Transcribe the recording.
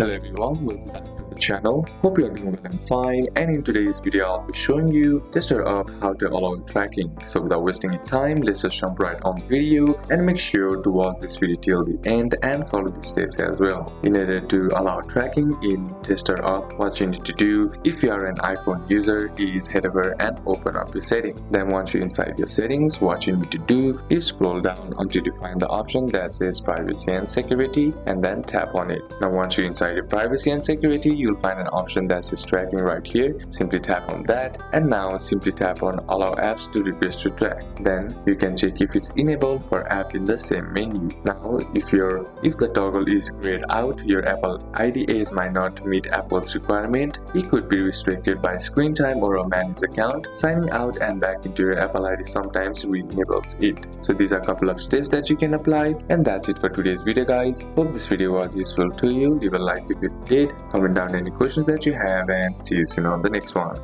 Hello everyone, welcome back to the channel. Hope you are doing well and fine, and in today's video I'll be showing you Testerup how to allow tracking. So without wasting your time, let's just jump right on the video and make sure to watch this video till the end and follow the steps as well. In order to allow tracking in Testerup, what you need to do if you are an iPhone user is head over and open up your settings. Then once you're inside your settings, what you need to do is scroll down until you find the option that says privacy and security and then tap on it. Now once you're inside your privacy and security, you'll find an option that says tracking right here. Simply tap on that, and now simply tap on allow apps to request to track. Then you can check if it's enabled for app in the same menu. Now if the toggle is grayed out, your Apple IDs might not meet Apple's requirement. It could be restricted by screen time or a managed account. Signing out and back into your Apple ID sometimes re-enables it. So these are a couple of steps that you can apply, and that's it for today's video guys. Hope this video was useful to you. Leave a like if it did, comment down any questions that you have, and see you soon on the next one.